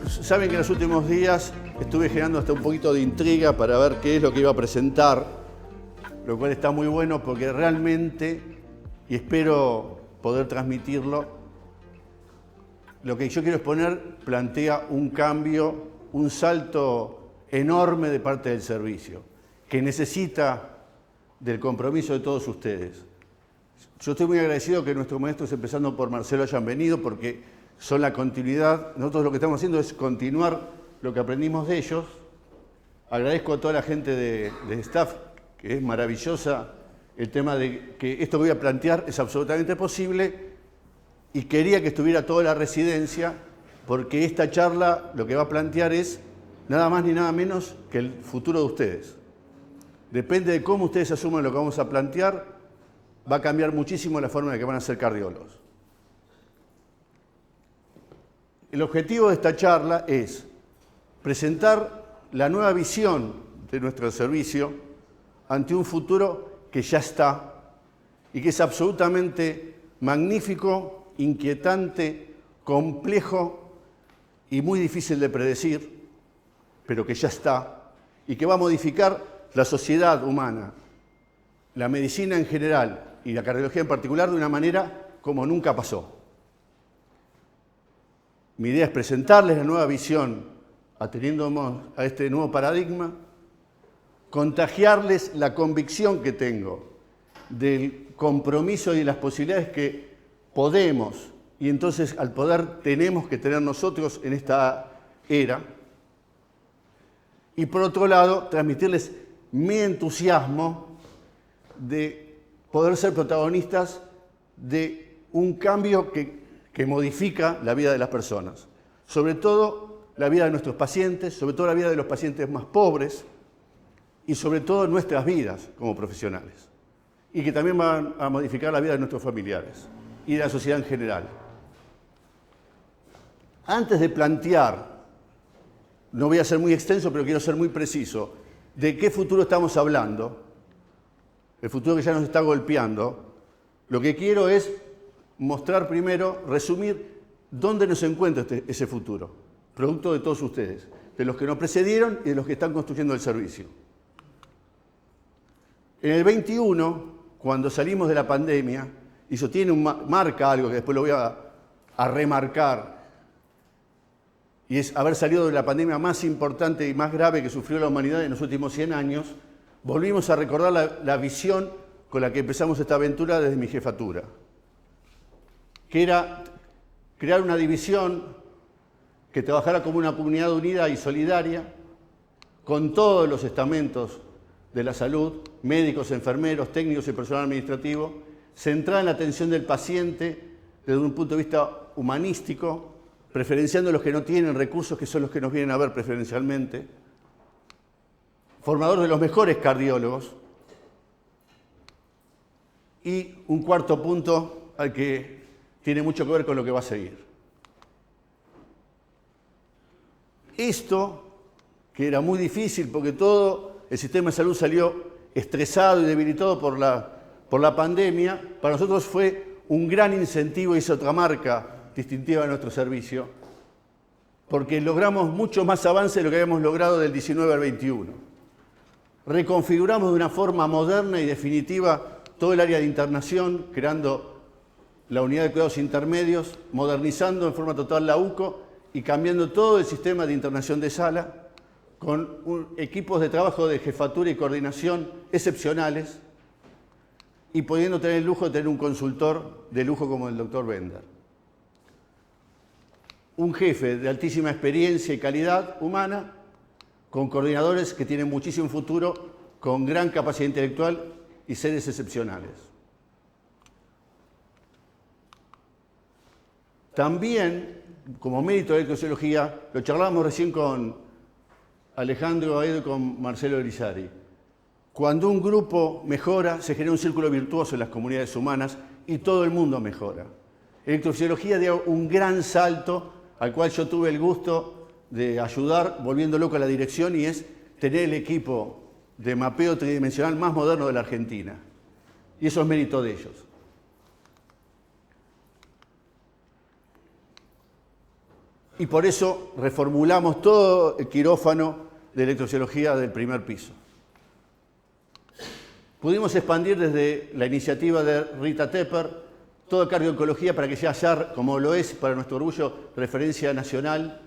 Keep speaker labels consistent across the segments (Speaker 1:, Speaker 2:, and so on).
Speaker 1: Saben que en los últimos días estuve generando hasta un poquito de intriga para ver qué es lo que iba a presentar, lo cual está muy bueno porque realmente, y espero poder transmitirlo, lo que yo quiero exponer plantea un cambio, un salto enorme de parte del servicio, que necesita del compromiso de todos ustedes. Yo estoy muy agradecido que nuestros maestros, empezando por Marcelo, hayan venido porque son la continuidad. Nosotros lo que estamos haciendo es continuar lo que aprendimos de ellos. Agradezco a toda la gente de staff, que es maravillosa, el tema de que esto que voy a plantear es absolutamente posible y quería que estuviera toda la residencia porque esta charla lo que va a plantear es nada más ni nada menos que el futuro de ustedes. Depende de cómo ustedes asuman lo que vamos a plantear, va a cambiar muchísimo la forma en la que van a ser cardiólogos. El objetivo de esta charla es presentar la nueva visión de nuestro servicio ante un futuro que ya está y que es absolutamente magnífico, inquietante, complejo y muy difícil de predecir, pero que ya está y que va a modificar la sociedad humana, la medicina en general y la cardiología en particular de una manera como nunca pasó. Mi idea es presentarles la nueva visión, atendiéndonos a este nuevo paradigma, contagiarles la convicción que tengo del compromiso y de las posibilidades que podemos, y entonces al poder tenemos que tener nosotros en esta era, y por otro lado, transmitirles mi entusiasmo de poder ser protagonistas de un cambio que modifica la vida de las personas, sobre todo la vida de nuestros pacientes, sobre todo la vida de los pacientes más pobres y sobre todo nuestras vidas como profesionales, y que también van a modificar la vida de nuestros familiares y de la sociedad en general. Antes de plantear, no voy a ser muy extenso, pero quiero ser muy preciso, de qué futuro estamos hablando, el futuro que ya nos está golpeando, lo que quiero es mostrar primero, resumir dónde nos encuentra ese futuro, producto de todos ustedes, de los que nos precedieron y de los que están construyendo el servicio. En el 21, cuando salimos de la pandemia, y eso tiene marca algo que después lo voy a remarcar, y es haber salido de la pandemia más importante y más grave que sufrió la humanidad en los últimos 100 años, volvimos a recordar la visión con la que empezamos esta aventura desde mi jefatura, que era crear una división que trabajara como una comunidad unida y solidaria, con todos los estamentos de la salud, médicos, enfermeros, técnicos y personal administrativo, centrada en la atención del paciente desde un punto de vista humanístico, preferenciando a los que no tienen recursos, que son los que nos vienen a ver preferencialmente, formador de los mejores cardiólogos, y un cuarto punto al que tiene mucho que ver con lo que va a seguir. Esto, que era muy difícil porque todo el sistema de salud salió estresado y debilitado por la pandemia, para nosotros fue un gran incentivo y es otra marca distintiva de nuestro servicio, porque logramos mucho más avance de lo que habíamos logrado del 19 al 21. Reconfiguramos de una forma moderna y definitiva todo el área de internación, creando la unidad de cuidados intermedios, modernizando en forma total la UCO y cambiando todo el sistema de internación de sala, con equipos de trabajo de jefatura y coordinación excepcionales y pudiendo tener el lujo de tener un consultor de lujo como el doctor Bender. Un jefe de altísima experiencia y calidad humana, con coordinadores que tienen muchísimo futuro, con gran capacidad intelectual y seres excepcionales. También, como mérito de electrofisiología, lo charlábamos recién con Alejandro Aedo y con Marcelo Erizari. Cuando un grupo mejora, se genera un círculo virtuoso en las comunidades humanas y todo el mundo mejora. Electrofisiología dio un gran salto al cual yo tuve el gusto de ayudar, volviendo loco a la dirección, y es tener el equipo de mapeo tridimensional más moderno de la Argentina. Y eso es mérito de ellos. Y por eso reformulamos todo el quirófano de electrofisiología del primer piso. Pudimos expandir desde la iniciativa de Rita Tepper toda cardiooncología para que sea ya, como lo es para nuestro orgullo, referencia nacional,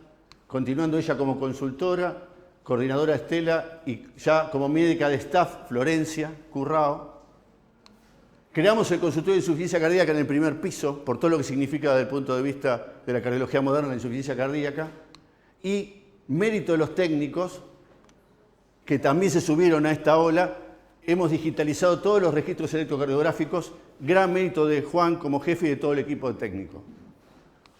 Speaker 1: continuando ella como consultora, coordinadora Estela y ya como médica de staff Florencia Currao. Creamos el consultorio de insuficiencia cardíaca en el primer piso, por todo lo que significa desde el punto de vista de la cardiología moderna la insuficiencia cardíaca, y mérito de los técnicos, que también se subieron a esta ola, hemos digitalizado todos los registros electrocardiográficos, gran mérito de Juan como jefe y de todo el equipo de técnico.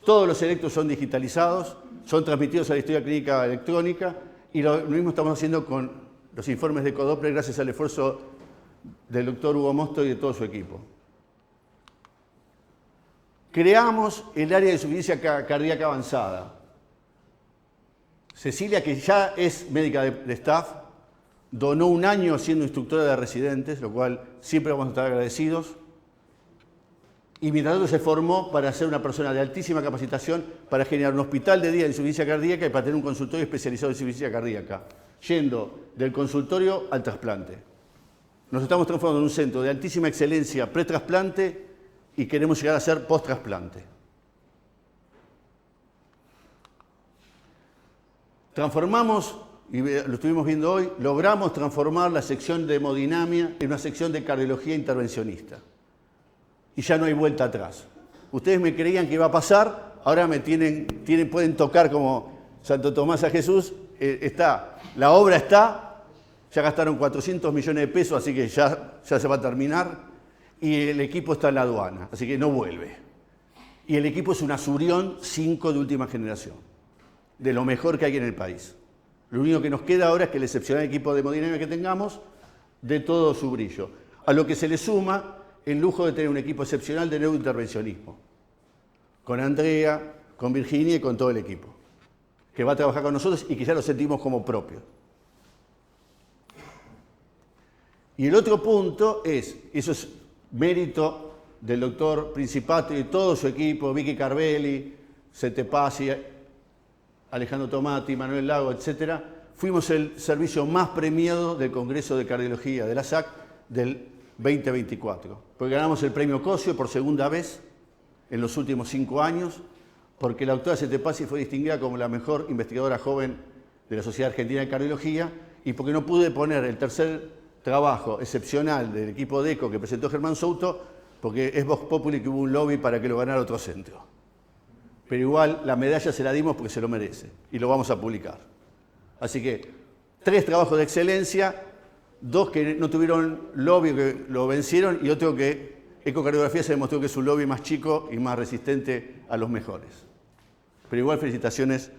Speaker 1: Todos los electros son digitalizados, son transmitidos a la historia clínica electrónica, y lo mismo estamos haciendo con los informes de Ecodoppler gracias al esfuerzo del doctor Hugo Mosto y de todo su equipo. Creamos el área de insuficiencia cardíaca avanzada. Cecilia, que ya es médica de staff, donó un año siendo instructora de residentes, lo cual siempre vamos a estar agradecidos. Y mientras tanto se formó para ser una persona de altísima capacitación para generar un hospital de día de insuficiencia cardíaca y para tener un consultorio especializado en insuficiencia cardíaca, yendo del consultorio al trasplante. Nos estamos transformando en un centro de altísima excelencia pre-trasplante y queremos llegar a ser post-trasplante. Transformamos, y lo estuvimos viendo hoy, logramos transformar la sección de hemodinamia en una sección de cardiología intervencionista. Y ya no hay vuelta atrás. Ustedes me creían que iba a pasar, ahora me pueden tocar como Santo Tomás a Jesús. La obra está. Ya gastaron 400 millones de pesos, así que ya se va a terminar. Y el equipo está en la aduana, así que no vuelve. Y el equipo es un Azurion 5 de última generación, de lo mejor que hay en el país. Lo único que nos queda ahora es que el excepcional equipo de hemodinámica que tengamos dé todo su brillo. A lo que se le suma el lujo de tener un equipo excepcional de neurointervencionismo. Con Andrea, con Virginia y con todo el equipo. Que va a trabajar con nosotros y que ya lo sentimos como propio. Y el otro punto eso es mérito del doctor Principato y de todo su equipo, Vicky Carvelli, Sete Pazzi, Alejandro Tomati, Manuel Lago, etc. Fuimos el servicio más premiado del Congreso de Cardiología de la SAC del 2024. Porque ganamos el premio Cosio por segunda vez en los últimos 5 años, porque la doctora Sete Pazzi fue distinguida como la mejor investigadora joven de la Sociedad Argentina de Cardiología y porque no pude poner el tercer trabajo excepcional del equipo de ECO que presentó Germán Souto, porque es Vox Populi que hubo un lobby para que lo ganara otro centro. Pero igual la medalla se la dimos porque se lo merece y lo vamos a publicar. Así que 3 trabajos de excelencia, 2 que no tuvieron lobby, que lo vencieron, y otro que ecocardiografía se demostró que es un lobby más chico y más resistente a los mejores. Pero igual felicitaciones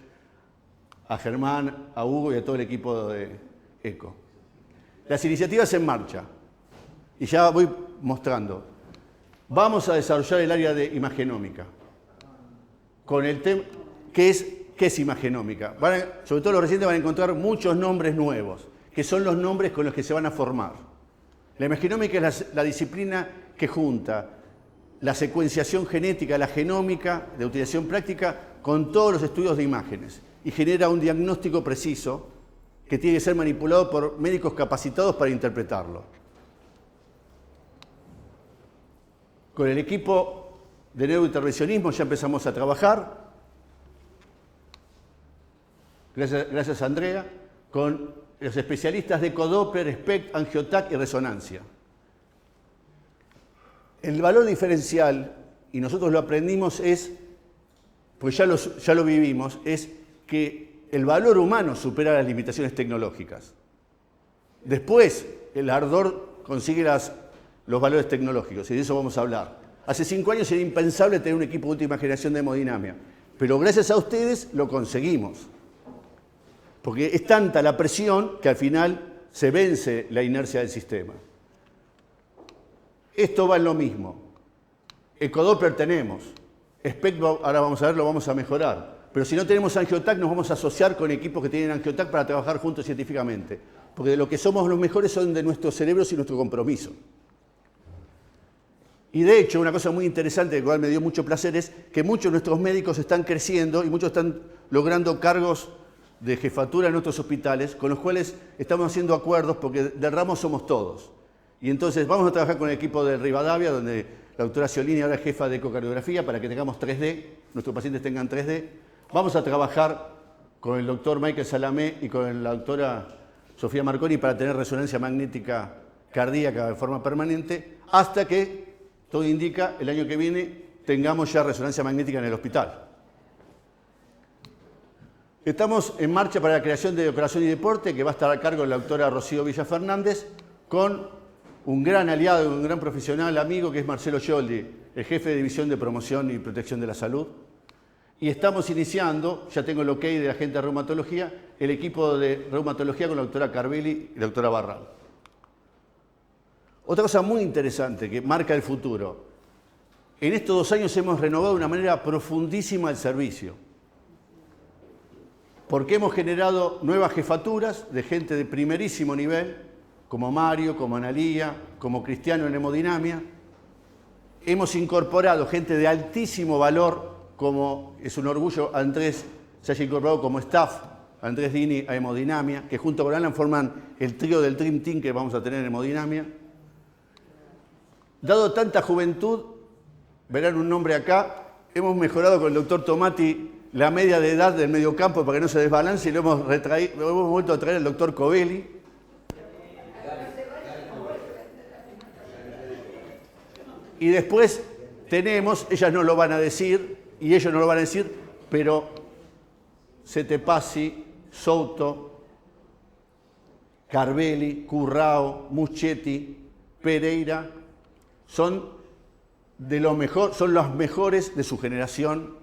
Speaker 1: a Germán, a Hugo y a todo el equipo de ECO. Las iniciativas en marcha, y ya voy mostrando. Vamos a desarrollar el área de imagenómica, con el tema, ¿qué es imagenómica? Sobre todo los residentes van a encontrar muchos nombres nuevos, que son los nombres con los que se van a formar. La imagenómica es la disciplina que junta la secuenciación genética, la genómica de utilización práctica, con todos los estudios de imágenes, y genera un diagnóstico preciso que tiene que ser manipulado por médicos capacitados para interpretarlo. Con el equipo de neurointervencionismo ya empezamos a trabajar, gracias a Andrea, con los especialistas de Ecodoppler, SPECT, Angiotac y resonancia. El valor diferencial, y nosotros lo aprendimos, pues ya lo vivimos, es que el valor humano supera las limitaciones tecnológicas. Después, el ardor consigue los valores tecnológicos, y de eso vamos a hablar. Hace 5 años era impensable tener un equipo de última generación de hemodinamia, pero gracias a ustedes lo conseguimos. Porque es tanta la presión que al final se vence la inercia del sistema. Esto va en lo mismo. Ecodoppler tenemos. SPECT, ahora vamos a ver, lo vamos a mejorar. Pero si no tenemos Angiotac, nos vamos a asociar con equipos que tienen Angiotac para trabajar juntos científicamente. Porque de lo que somos los mejores son de nuestros cerebros y nuestro compromiso. Y de hecho, una cosa muy interesante, que igual me dio mucho placer, es que muchos de nuestros médicos están creciendo y muchos están logrando cargos de jefatura en otros hospitales, con los cuales estamos haciendo acuerdos porque del ramo somos todos. Y entonces vamos a trabajar con el equipo de Rivadavia, donde la doctora Ciolini ahora es jefa de ecocardiografía, para que tengamos 3D, nuestros pacientes tengan 3D. Vamos a trabajar con el doctor Michael Salamé y con la doctora Sofía Marconi para tener resonancia magnética cardíaca de forma permanente, hasta que, todo indica, el año que viene tengamos ya resonancia magnética en el hospital. Estamos en marcha para la creación de Corazón y Deporte, que va a estar a cargo de la doctora Rocío Villa Fernández, con un gran aliado, un gran profesional, amigo, que es Marcelo Scioldi, el jefe de División de Promoción y Protección de la Salud. Y estamos iniciando, ya tengo el ok de la gente de reumatología, el equipo de reumatología con la doctora Carvelli y la doctora Barral. Otra cosa muy interesante que marca el futuro. En estos 2 años hemos renovado de una manera profundísima el servicio, porque hemos generado nuevas jefaturas de gente de primerísimo nivel, como Mario, como Analía, como Cristiano en hemodinamia. Hemos incorporado gente de altísimo valor, como es un orgullo Andrés se haya incorporado como staff, Andrés Dini a hemodinamia, que junto con Alan forman el trío del Dream Team que vamos a tener en hemodinamia. Dado tanta juventud, verán un nombre acá, hemos mejorado con el doctor Tomati la media de edad del mediocampo para que no se desbalance y lo hemos vuelto a traer al doctor Covelli. Y después tenemos, ellas no lo van a decir, y ellos no lo van a decir, pero Setepasi, Souto, Carvelli, Currao, Muschetti, Pereira, son de lo mejor, son los mejores de su generación,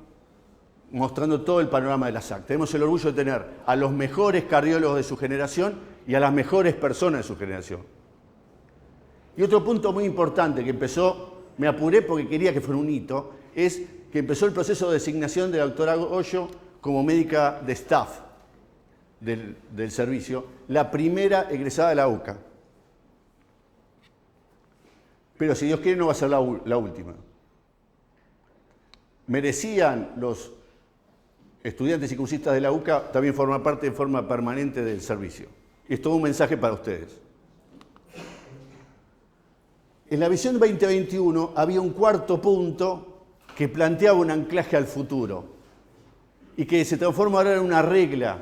Speaker 1: mostrando todo el panorama de la SAC. Tenemos el orgullo de tener a los mejores cardiólogos de su generación y a las mejores personas de su generación. Y otro punto muy importante que empezó, me apuré porque quería que fuera un hito, es que empezó el proceso de designación de la doctora Goyo como médica de staff del servicio, la primera egresada de la UCA. Pero si Dios quiere no va a ser la última. Merecían los estudiantes y cursistas de la UCA también formar parte de forma permanente del servicio. Y es todo un mensaje para ustedes. En la visión 2021 había un cuarto punto que planteaba un anclaje al futuro y que se transforma ahora en una regla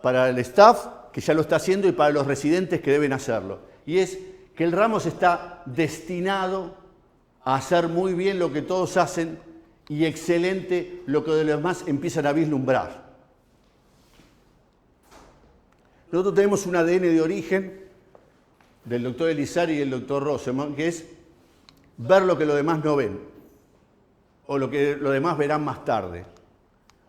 Speaker 1: para el staff, que ya lo está haciendo, y para los residentes que deben hacerlo. Y es que el Ramos está destinado a hacer muy bien lo que todos hacen y excelente lo que los demás empiezan a vislumbrar. Nosotros tenemos un ADN de origen del doctor Elizari y el doctor Roseman, que es ver lo que los demás no ven, o lo que los demás verán más tarde.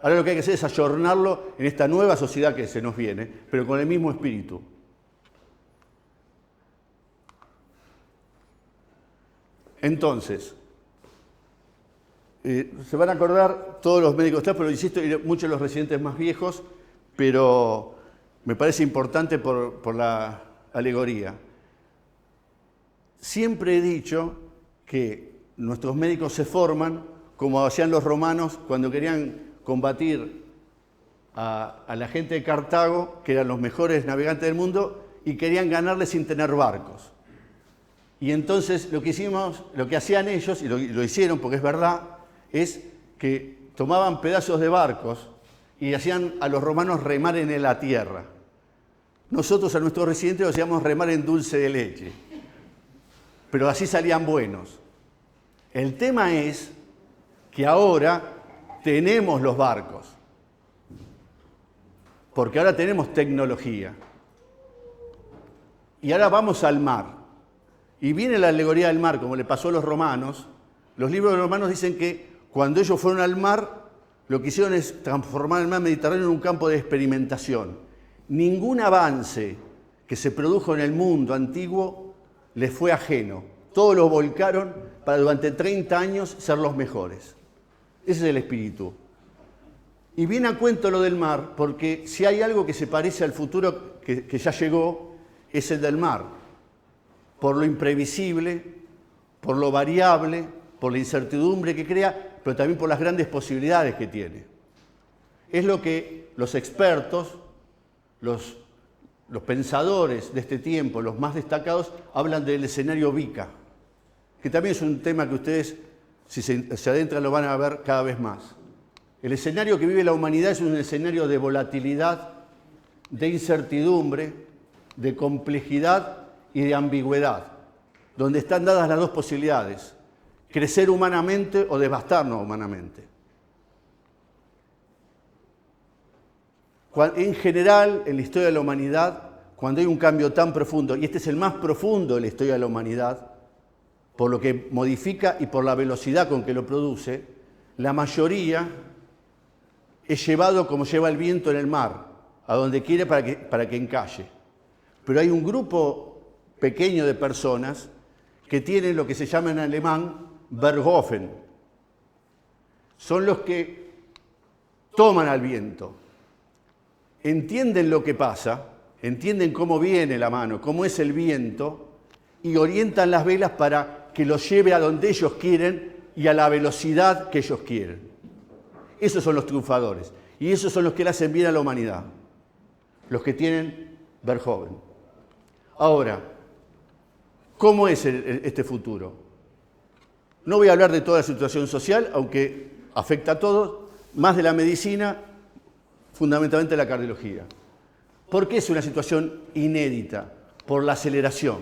Speaker 1: Ahora lo que hay que hacer es ayornarlo en esta nueva sociedad que se nos viene, pero con el mismo espíritu. Entonces, se van a acordar todos los médicos staff, pero insisto, muchos de los residentes más viejos, pero me parece importante por la alegoría. Siempre he dicho que nuestros médicos se forman como hacían los romanos cuando querían combatir a la gente de Cartago, que eran los mejores navegantes del mundo, y querían ganarles sin tener barcos. Y entonces lo que hacían ellos, y lo hicieron porque es verdad, es que tomaban pedazos de barcos y hacían a los romanos remar en la tierra. Nosotros a nuestros residentes los hacíamos remar en dulce de leche, pero así salían buenos. El tema es que ahora tenemos los barcos, porque ahora tenemos tecnología. Y ahora vamos al mar. Y viene la alegoría del mar, como le pasó a los romanos. Los libros de los romanos dicen que cuando ellos fueron al mar, lo que hicieron es transformar el mar Mediterráneo en un campo de experimentación. Ningún avance que se produjo en el mundo antiguo les fue ajeno. Todos lo volcaron para durante 30 años ser los mejores. Ese es el espíritu. Y viene a cuento lo del mar, porque si hay algo que se parece al futuro que ya llegó, es el del mar. Por lo imprevisible, por lo variable, por la incertidumbre que crea, pero también por las grandes posibilidades que tiene. Es lo que los expertos, los pensadores de este tiempo, los más destacados, hablan del escenario VICA, que también es un tema que ustedes, si se adentran, lo van a ver cada vez más. El escenario que vive la humanidad es un escenario de volatilidad, de incertidumbre, de complejidad y de ambigüedad, donde están dadas las dos posibilidades: crecer humanamente o devastarnos humanamente. En general, en la historia de la humanidad, cuando hay un cambio tan profundo, y este es el más profundo de la historia de la humanidad, por lo que modifica y por la velocidad con que lo produce, la mayoría es llevado como lleva el viento en el mar, a donde quiere para que encalle. Pero hay un grupo pequeño de personas que tienen lo que se llama en alemán Berghofen. Son los que toman al viento, entienden lo que pasa, entienden cómo viene la mano, cómo es el viento, y orientan las velas para que los lleve a donde ellos quieren y a la velocidad que ellos quieren. Esos son los triunfadores, y esos son los que le hacen bien a la humanidad, los que tienen Berghofen. Ahora, ¿cómo es este futuro? No voy a hablar de toda la situación social, aunque afecta a todos, más de la medicina, fundamentalmente la cardiología. ¿Por qué es una situación inédita? Por la aceleración.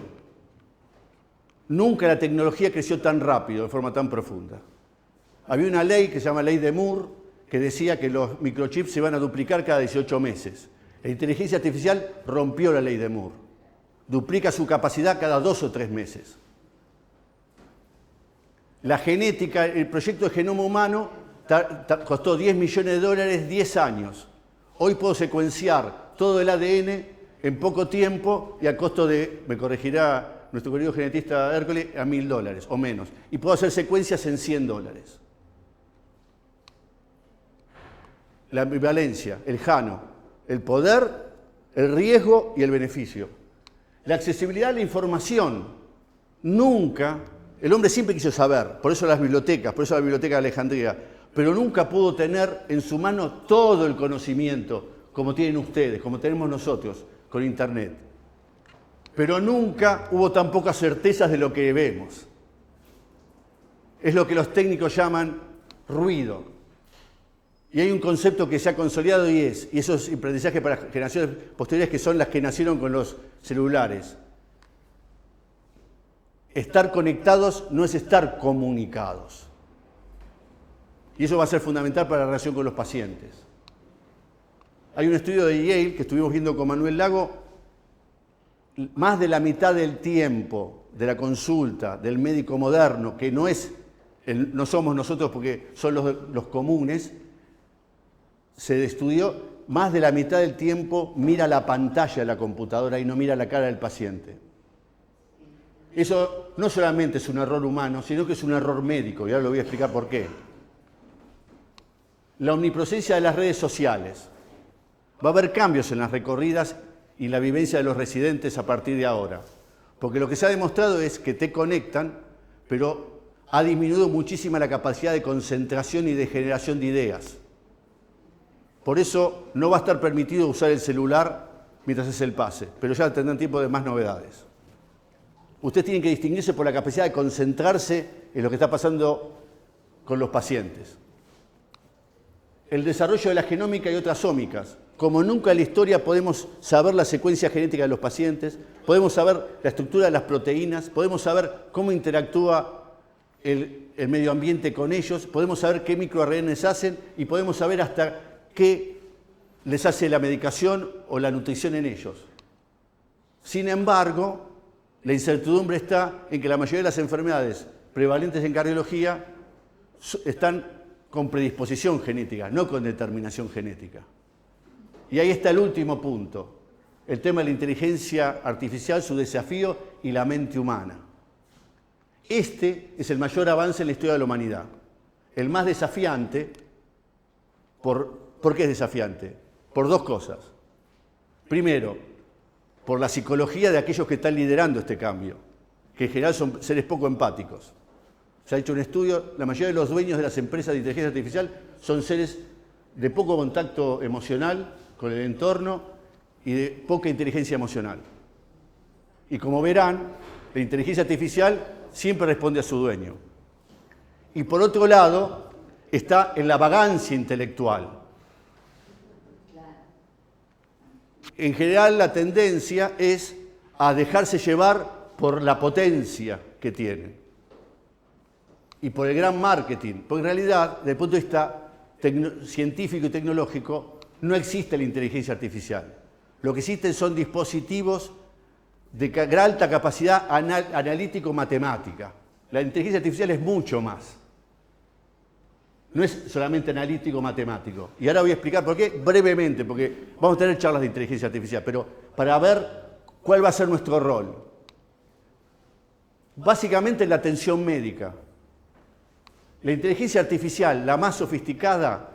Speaker 1: Nunca la tecnología creció tan rápido, de forma tan profunda. Había una ley que se llama Ley de Moore, que decía que los microchips se iban a duplicar cada 18 meses. La inteligencia artificial rompió la Ley de Moore. Duplica su capacidad cada 2 o 3 meses. La genética, el proyecto de genoma humano costó $10 millones, 10 años. Hoy puedo secuenciar todo el ADN en poco tiempo y a costo de, me corregirá nuestro querido genetista Hércules, a $1000 o menos. Y puedo hacer secuencias en $100. La ambivalencia, el jano, el poder, el riesgo y el beneficio. La accesibilidad a la información. Nunca, el hombre siempre quiso saber, por eso las bibliotecas, por eso la Biblioteca de Alejandría, pero nunca pudo tener en su mano todo el conocimiento como tienen ustedes, como tenemos nosotros con Internet. Pero nunca hubo tan pocas certezas de lo que vemos. Es lo que los técnicos llaman ruido. Y hay un concepto que se ha consolidado y eso es aprendizaje para generaciones posteriores, que son las que nacieron con los celulares. Estar conectados no es estar comunicados. Y eso va a ser fundamental para la relación con los pacientes. Hay un estudio de Yale que estuvimos viendo con Manuel Lago. Más de la mitad del tiempo de la consulta del médico moderno, que no somos nosotros porque son los comunes, se estudió, más de la mitad del tiempo mira la pantalla de la computadora y no mira la cara del paciente. Eso no solamente es un error humano, sino que es un error médico, y ahora lo voy a explicar por qué. La omnipresencia de las redes sociales. Va a haber cambios en las recorridas y la vivencia de los residentes a partir de ahora. Porque lo que se ha demostrado es que te conectan, pero ha disminuido muchísimo la capacidad de concentración y de generación de ideas. Por eso no va a estar permitido usar el celular mientras es el pase, pero ya tendrán tiempo de más novedades. Ustedes tienen que distinguirse por la capacidad de concentrarse en lo que está pasando con los pacientes. El desarrollo de la genómica y otras ómicas. Como nunca en la historia podemos saber la secuencia genética de los pacientes, podemos saber la estructura de las proteínas, podemos saber cómo interactúa el medio ambiente con ellos, podemos saber qué microRNAs hacen y podemos saber hasta qué les hace la medicación o la nutrición en ellos. Sin embargo, la incertidumbre está en que la mayoría de las enfermedades prevalentes en cardiología están con predisposición genética, no con determinación genética. Y ahí está el último punto, el tema de la inteligencia artificial, su desafío y la mente humana. Este es el mayor avance en la historia de la humanidad. El más desafiante, ¿por qué es desafiante? Por dos cosas. Primero, por la psicología de aquellos que están liderando este cambio, que en general son seres poco empáticos. Se ha hecho un estudio, la mayoría de los dueños de las empresas de inteligencia artificial son seres de poco contacto emocional con el entorno y de poca inteligencia emocional. Y como verán, la inteligencia artificial siempre responde a su dueño. Y por otro lado, está en la vagancia intelectual. En general, la tendencia es a dejarse llevar por la potencia que tiene y por el gran marketing, porque en realidad, desde el punto de vista científico y tecnológico, no existe la inteligencia artificial. Lo que existen son dispositivos de alta capacidad analítico-matemática. La inteligencia artificial es mucho más. No es solamente analítico-matemático. Y ahora voy a explicar por qué brevemente, porque vamos a tener charlas de inteligencia artificial, pero para ver cuál va a ser nuestro rol. Básicamente en la atención médica. La inteligencia artificial, la más sofisticada,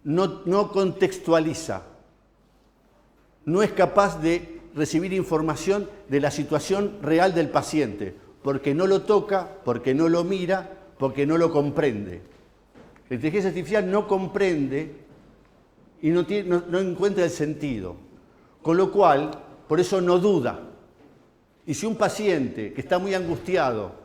Speaker 1: no contextualiza. No es capaz de recibir información de la situación real del paciente, porque no lo toca, porque no lo mira, porque no lo comprende. La inteligencia artificial no comprende y no encuentra el sentido, con lo cual, por eso no duda. Y si un paciente que está muy angustiado,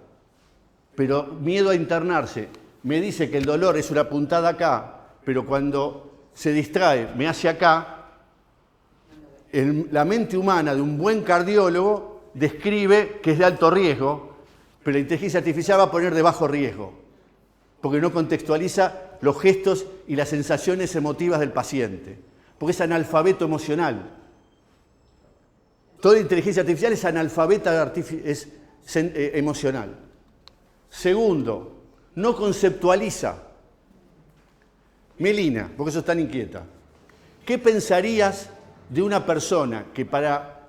Speaker 1: pero miedo a internarse, me dice que el dolor es una puntada acá, pero cuando se distrae me hace acá, la mente humana de un buen cardiólogo describe que es de alto riesgo, pero la inteligencia artificial va a poner de bajo riesgo, porque no contextualiza los gestos y las sensaciones emotivas del paciente, porque es analfabeto emocional. Toda inteligencia artificial es analfabeta emocional. Segundo, no conceptualiza. Melina, porque sos tan inquieta, ¿qué pensarías de una persona que para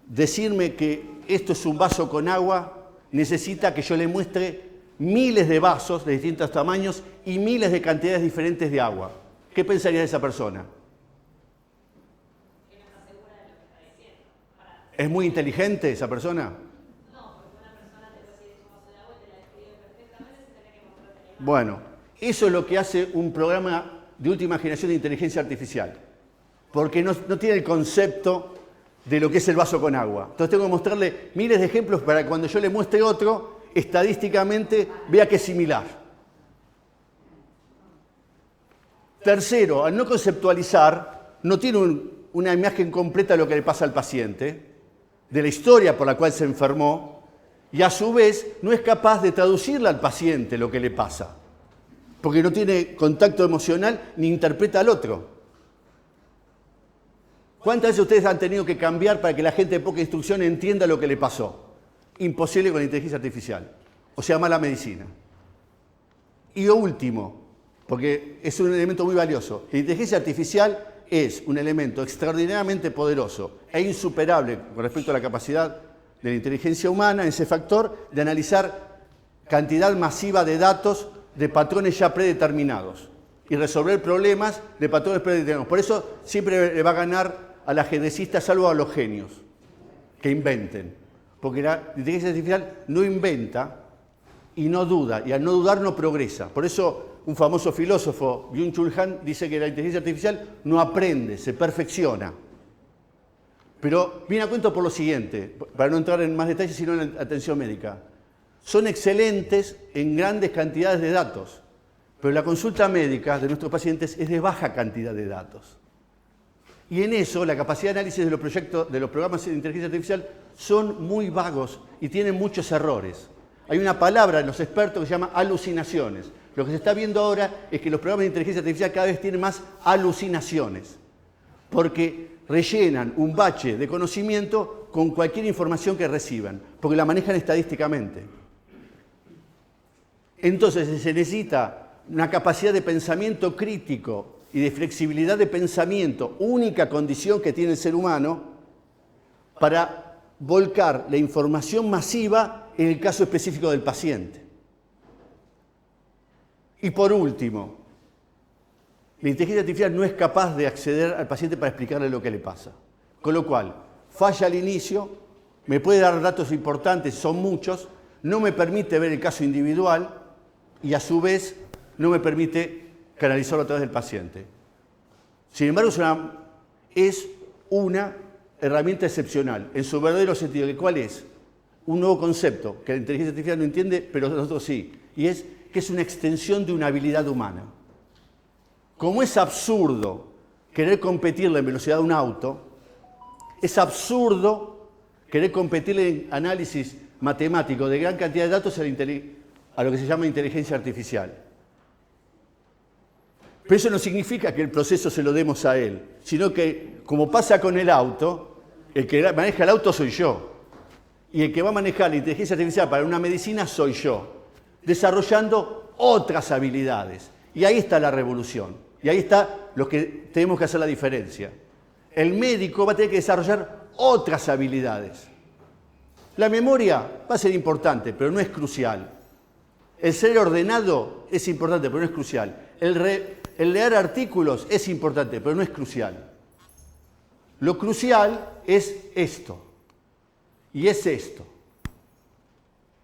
Speaker 1: decirme que esto es un vaso con agua necesita que yo le muestre miles de vasos de distintos tamaños y miles de cantidades diferentes de agua? ¿Qué pensaría de esa persona?
Speaker 2: Que no está segura de lo que está diciendo.
Speaker 1: ¿Es muy inteligente esa persona?
Speaker 2: No, porque una persona te puede decir es un vaso de agua y te la describe perfectamente sin tener que mostrarte la imagen.
Speaker 1: Bueno, eso es lo que hace un programa de última generación de inteligencia artificial, porque no tiene el concepto de lo que es el vaso con agua. Entonces tengo que mostrarle miles de ejemplos para que cuando yo le muestre otro, estadísticamente vea que es similar. Tercero, al no conceptualizar, no tiene una imagen completa de lo que le pasa al paciente, de la historia por la cual se enfermó, y a su vez no es capaz de traducirle al paciente lo que le pasa, porque no tiene contacto emocional ni interpreta al otro. ¿Cuántas veces ustedes han tenido que cambiar para que la gente de poca instrucción entienda lo que le pasó? Imposible con la inteligencia artificial, o sea, mala medicina. Y lo último, porque es un elemento muy valioso, la inteligencia artificial es un elemento extraordinariamente poderoso e insuperable con respecto a la capacidad de la inteligencia humana en ese factor de analizar cantidad masiva de datos de patrones ya predeterminados y resolver problemas de patrones predeterminados. Por eso siempre le va a ganar al ajedrecista, salvo a los genios que inventen. Porque la inteligencia artificial no inventa y no duda, y al no dudar no progresa. Por eso un famoso filósofo, Byung-Chul Han, dice que la inteligencia artificial no aprende, se perfecciona. Pero viene a cuento por lo siguiente, para no entrar en más detalles, sino en la atención médica. Son excelentes en grandes cantidades de datos, pero la consulta médica de nuestros pacientes es de baja cantidad de datos. Y en eso la capacidad de análisis de los programas de inteligencia artificial son muy vagos y tienen muchos errores. Hay una palabra en los expertos que se llama alucinaciones. Lo que se está viendo ahora es que los programas de inteligencia artificial cada vez tienen más alucinaciones, porque rellenan un bache de conocimiento con cualquier información que reciban, porque la manejan estadísticamente. Entonces se necesita una capacidad de pensamiento crítico y de flexibilidad de pensamiento, única condición que tiene el ser humano, para volcar la información masiva en el caso específico del paciente. Y por último, la inteligencia artificial no es capaz de acceder al paciente para explicarle lo que le pasa. Con lo cual, falla al inicio, me puede dar datos importantes, son muchos, no me permite ver el caso individual y a su vez no me permite canalizarlo a través del paciente. Sin embargo, es una herramienta excepcional, en su verdadero sentido. ¿Cuál es? Un nuevo concepto que la inteligencia artificial no entiende, pero nosotros sí. Y es que es una extensión de una habilidad humana. Como es absurdo querer competirle en velocidad de un auto, es absurdo querer competirle en análisis matemático de gran cantidad de datos a lo que se llama inteligencia artificial. Pero eso no significa que el proceso se lo demos a él, sino que, como pasa con el auto, el que maneja el auto soy yo. Y el que va a manejar la inteligencia artificial para una medicina soy yo, desarrollando otras habilidades. Y ahí está la revolución. Y ahí está lo que tenemos que hacer la diferencia. El médico va a tener que desarrollar otras habilidades. La memoria va a ser importante, pero no es crucial. El ser ordenado es importante, pero no es crucial. El leer artículos es importante, pero no es crucial. Lo crucial es esto. Y es esto.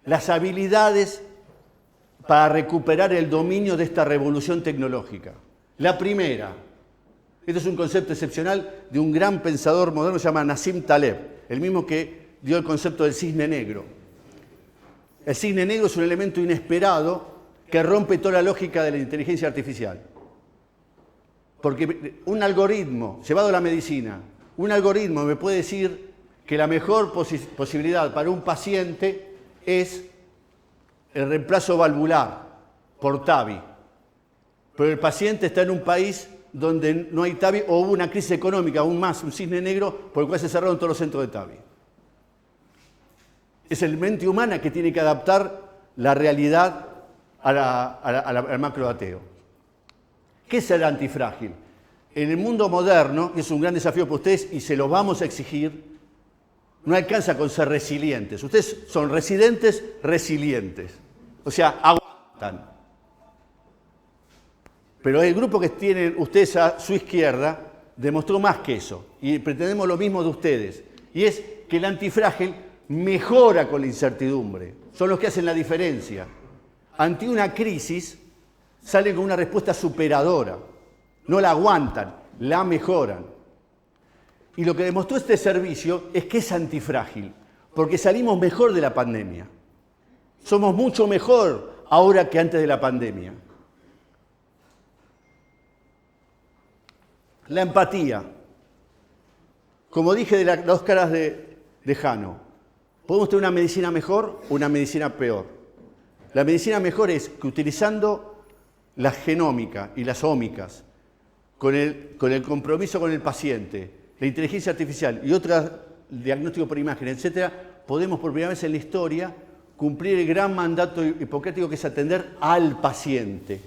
Speaker 1: Las habilidades para recuperar el dominio de esta revolución tecnológica. La primera, este es un concepto excepcional de un gran pensador moderno que se llama Nassim Taleb, el mismo que dio el concepto del cisne negro. El cisne negro es un elemento inesperado que rompe toda la lógica de la inteligencia artificial. Porque un algoritmo, llevado a la medicina, un algoritmo me puede decir que la mejor posibilidad para un paciente es el reemplazo valvular por TAVI. Pero el paciente está en un país donde no hay TAVI o hubo una crisis económica, aún más, un cisne negro, por el cual se cerraron todos los centros de TAVI. Es el mente humana que tiene que adaptar la realidad al macrodateo. ¿Qué es el antifrágil? En el mundo moderno, y es un gran desafío para ustedes y se lo vamos a exigir, no alcanza con ser resilientes. Ustedes son residentes resilientes. O sea, aguantan. Pero el grupo que tienen ustedes a su izquierda demostró más que eso. Y pretendemos lo mismo de ustedes. Y es que el antifrágil mejora con la incertidumbre. Son los que hacen la diferencia. Ante una crisis, salen con una respuesta superadora. No la aguantan, la mejoran. Y lo que demostró este servicio es que es antifrágil, porque salimos mejor de la pandemia. Somos mucho mejor ahora que antes de la pandemia. La empatía. Como dije de las dos caras de Jano, podemos tener una medicina mejor o una medicina peor. La medicina mejor es que utilizando la genómica y las ómicas, con el compromiso con el paciente, la inteligencia artificial y otros diagnósticos por imagen, etc., podemos por primera vez en la historia cumplir el gran mandato hipocrático que es atender al paciente,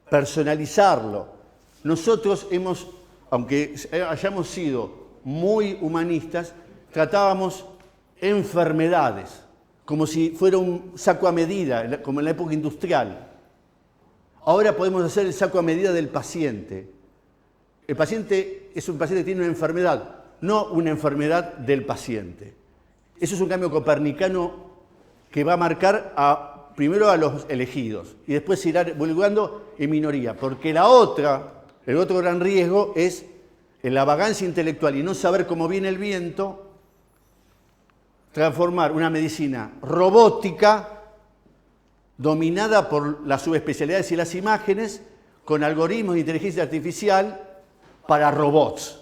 Speaker 1: personalizarlo. Nosotros aunque hayamos sido muy humanistas, tratábamos enfermedades como si fuera un saco a medida, como en la época industrial. Ahora podemos hacer el saco a medida del paciente. El paciente es un paciente que tiene una enfermedad, no una enfermedad del paciente. Eso es un cambio copernicano que va a marcar primero a los elegidos y después se irá divulgando en minoría, porque el otro gran riesgo es en la vagancia intelectual y no saber cómo viene el viento, transformar una medicina robótica dominada por las subespecialidades y las imágenes con algoritmos de inteligencia artificial para robots.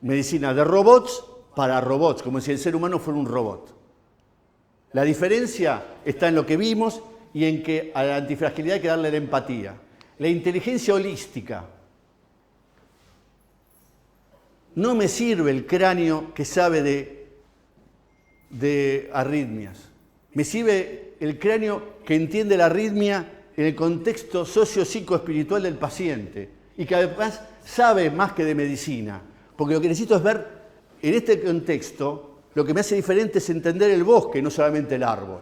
Speaker 1: Medicina de robots para robots, como si el ser humano fuera un robot. La diferencia está en lo que vimos y en que a la antifragilidad hay que darle la empatía. La inteligencia holística. No me sirve el cráneo que sabe de arritmias. Me sirve el cráneo que entiende la arritmia en el contexto socio-psico-espiritual del paciente y que además sabe más que de medicina. Porque lo que necesito es ver, en este contexto, lo que me hace diferente es entender el bosque, no solamente el árbol.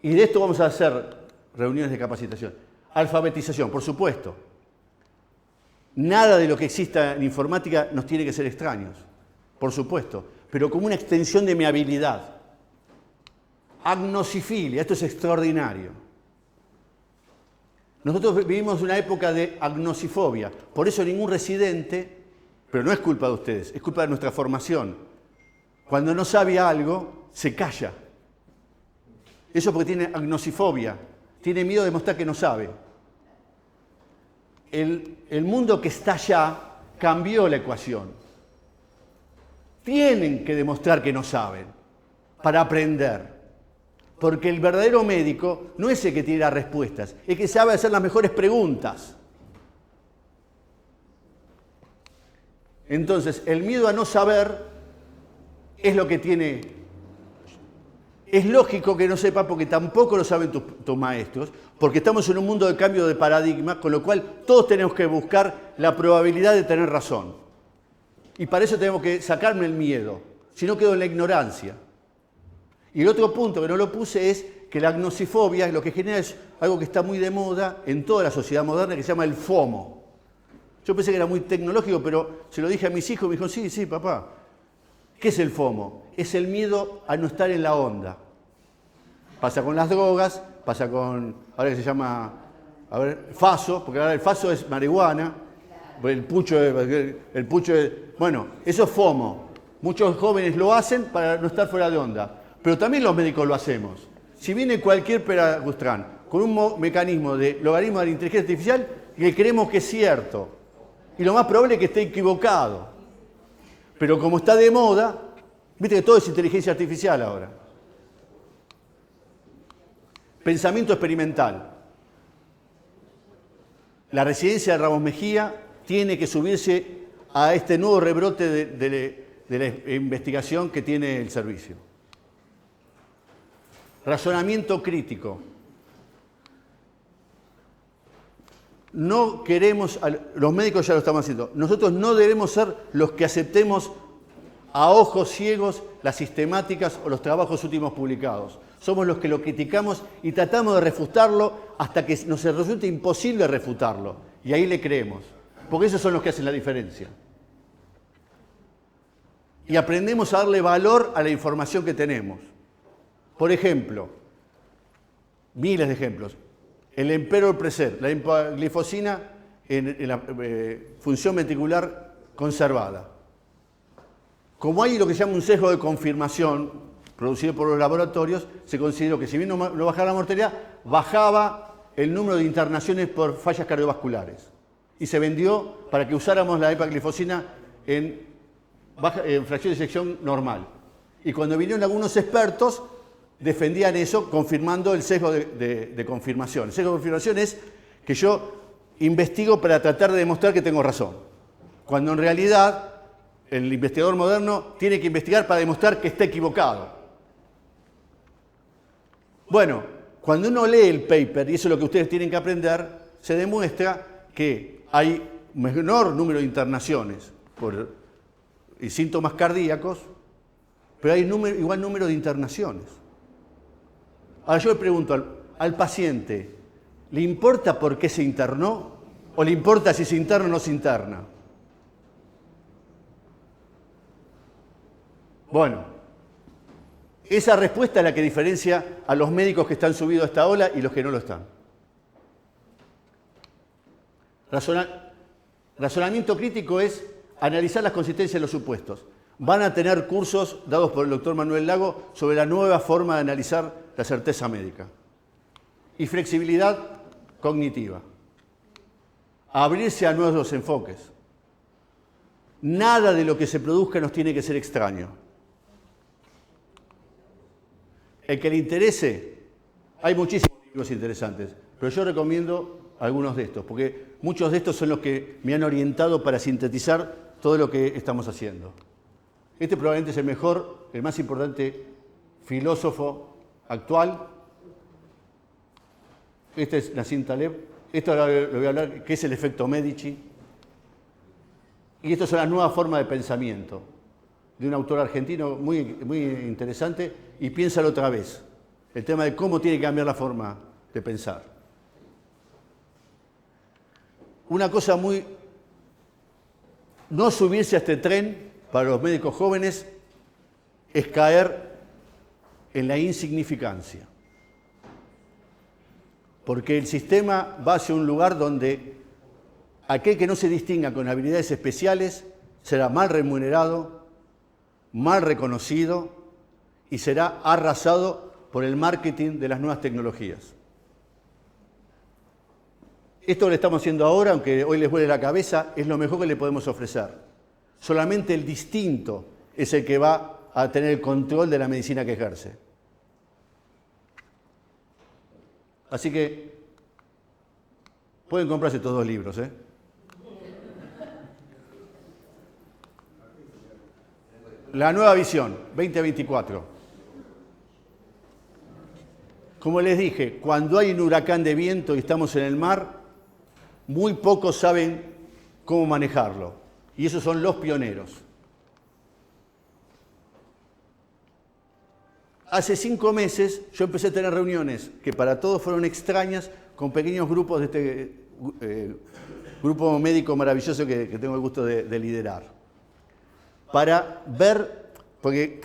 Speaker 1: Y de esto vamos a hacer reuniones de capacitación. Alfabetización, por supuesto. Nada de lo que exista en informática nos tiene que ser extraños, por supuesto, pero como una extensión de mi habilidad. agnosifilia. Esto es extraordinario. Nosotros vivimos una época de agnosifobia. Por eso ningún residente, pero no es culpa de ustedes, es culpa de nuestra formación. Cuando no sabe algo, se calla. Eso porque tiene agnosifobia. Tiene miedo de mostrar que no sabe. El mundo que está allá cambió la ecuación. Tienen que demostrar que no saben para aprender. Porque el verdadero médico no es el que tiene las respuestas, es el que sabe hacer las mejores preguntas. Entonces, el miedo a no saber es lo que tiene. Es lógico que no sepa porque tampoco lo saben tus maestros, porque estamos en un mundo de cambio de paradigma, con lo cual todos tenemos que buscar la probabilidad de tener razón. Y para eso tenemos que sacarme el miedo, si no quedo en la ignorancia. Y el otro punto que no lo puse es que la agnosifobia lo que genera es algo que está muy de moda en toda la sociedad moderna que se llama el FOMO. Yo pensé que era muy tecnológico, pero se lo dije a mis hijos y me dijo, sí, papá. ¿Qué es el FOMO? Es el miedo a no estar en la onda. Pasa con las drogas, pasa con, ahora que se llama, faso, porque ahora el faso es marihuana, el pucho es, bueno, eso es FOMO. Muchos jóvenes lo hacen para no estar fuera de onda. Pero también los médicos lo hacemos. Si viene cualquier peragustrán con un mecanismo de logaritmo de la inteligencia artificial, que creemos que es cierto. Y lo más probable es que esté equivocado. Pero como está de moda, viste que todo es inteligencia artificial ahora. Pensamiento experimental. La residencia de Ramos Mejía tiene que subirse a este nuevo rebrote de la investigación que tiene el servicio. Razonamiento crítico. No queremos, los médicos ya lo estamos haciendo, nosotros no debemos ser los que aceptemos a ojos ciegos las sistemáticas o los trabajos últimos publicados. Somos los que lo criticamos y tratamos de refutarlo hasta que nos resulte imposible refutarlo. Y ahí le creemos, porque esos son los que hacen la diferencia. Y aprendemos a darle valor a la información que tenemos. Por ejemplo, miles de ejemplos. El Emperor Preser, la empaglifosina en la función ventricular conservada. Como hay lo que se llama un sesgo de confirmación producido por los laboratorios, se consideró que si bien no bajaba la mortalidad, bajaba el número de internaciones por fallas cardiovasculares. Y se vendió para que usáramos la empaglifosina en fracción de eyección normal. Y cuando vinieron algunos expertos, defendían eso confirmando el sesgo de confirmación. El sesgo de confirmación es que yo investigo para tratar de demostrar que tengo razón, cuando en realidad el investigador moderno tiene que investigar para demostrar que está equivocado. Bueno, cuando uno lee el paper, y eso es lo que ustedes tienen que aprender, se demuestra que hay menor número de internaciones y síntomas cardíacos, pero hay igual número de internaciones. Ahora yo le pregunto al paciente, ¿le importa por qué se internó? ¿O le importa si se interna o no se interna? Bueno, esa respuesta es la que diferencia a los médicos que están subidos a esta ola y los que no lo están. Razonamiento crítico es analizar las consistencias de los supuestos. Van a tener cursos dados por el doctor Manuel Lago sobre la nueva forma de analizar la certeza médica. Y flexibilidad cognitiva. Abrirse a nuevos enfoques. Nada de lo que se produzca nos tiene que ser extraño. El que le interese, hay muchísimos libros interesantes, pero yo recomiendo algunos de estos, porque muchos de estos son los que me han orientado para sintetizar todo lo que estamos haciendo. Este probablemente es el mejor, el más importante filósofo actual. Este es Nassim Taleb. Esto ahora lo voy a hablar, que es el efecto Medici. Y estas son las nuevas formas de pensamiento de un autor argentino muy, muy interesante. Y piénsalo otra vez. El tema de cómo tiene que cambiar la forma de pensar. Una cosa muy... No subirse a este tren para los médicos jóvenes es caer en la insignificancia. Porque el sistema va hacia un lugar donde aquel que no se distinga con habilidades especiales será mal remunerado, mal reconocido y será arrasado por el marketing de las nuevas tecnologías. Esto que le estamos haciendo ahora, aunque hoy les vuele la cabeza, es lo mejor que le podemos ofrecer. Solamente el distinto es el que va a tener el control de la medicina que ejerce. Así que pueden comprarse estos 2 libros, ¿eh? La nueva visión, 2024. Como les dije, cuando hay un huracán de viento y estamos en el mar, muy pocos saben cómo manejarlo. Y esos son los pioneros. Hace 5 meses yo empecé a tener reuniones que para todos fueron extrañas con pequeños grupos de este grupo médico maravilloso que tengo el gusto de liderar. Para ver, porque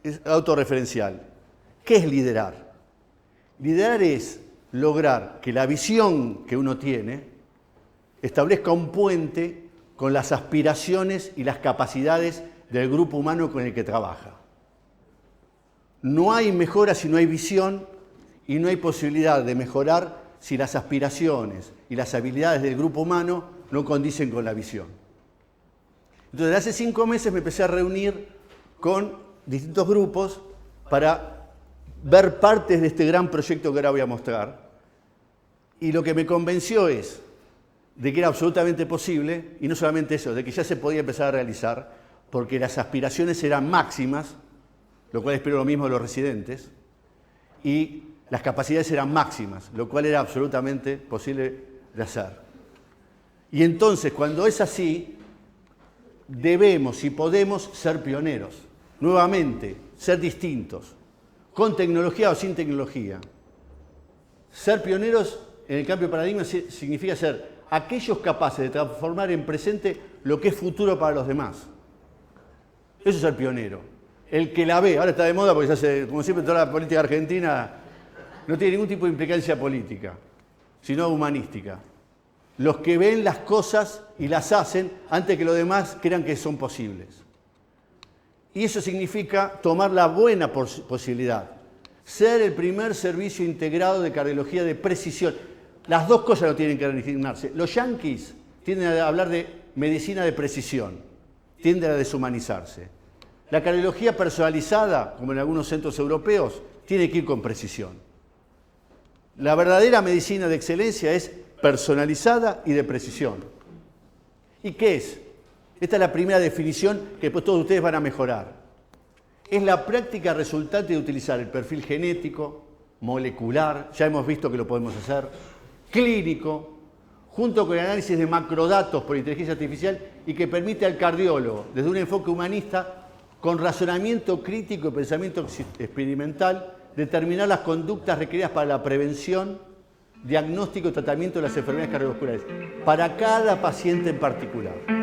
Speaker 1: es autorreferencial, ¿qué es liderar? Liderar es lograr que la visión que uno tiene establezca un puente con las aspiraciones y las capacidades del grupo humano con el que trabaja. No hay mejora si no hay visión y no hay posibilidad de mejorar si las aspiraciones y las habilidades del grupo humano no condicen con la visión. Entonces, hace 5 meses me empecé a reunir con distintos grupos para ver partes de este gran proyecto que ahora voy a mostrar. Y lo que me convenció es de que era absolutamente posible, y no solamente eso, de que ya se podía empezar a realizar, porque las aspiraciones eran máximas, lo cual espero lo mismo de los residentes, y las capacidades eran máximas, lo cual era absolutamente posible de hacer. Y entonces, cuando es así, debemos y podemos ser pioneros, nuevamente, ser distintos, con tecnología o sin tecnología. Ser pioneros en el cambio de paradigma significa ser aquellos capaces de transformar en presente lo que es futuro para los demás. Eso es ser pionero. El que la ve, ahora está de moda porque se hace, como siempre, toda la política argentina no tiene ningún tipo de implicancia política, sino humanística. Los que ven las cosas y las hacen antes que los demás crean que son posibles. Y eso significa tomar la buena posibilidad, ser el primer servicio integrado de cardiología de precisión. Las dos cosas no tienen que resignarse. Los yanquis tienden a hablar de medicina de precisión, tienden a deshumanizarse. La cardiología personalizada, como en algunos centros europeos, tiene que ir con precisión. La verdadera medicina de excelencia es personalizada y de precisión. ¿Y qué es? Esta es la primera definición que después todos ustedes van a mejorar. Es la práctica resultante de utilizar el perfil genético, molecular, ya hemos visto que lo podemos hacer, clínico, junto con el análisis de macrodatos por inteligencia artificial y que permite al cardiólogo, desde un enfoque humanista, con razonamiento crítico y pensamiento experimental, determinar las conductas requeridas para la prevención, diagnóstico y tratamiento de las enfermedades cardiovasculares, para cada paciente en particular.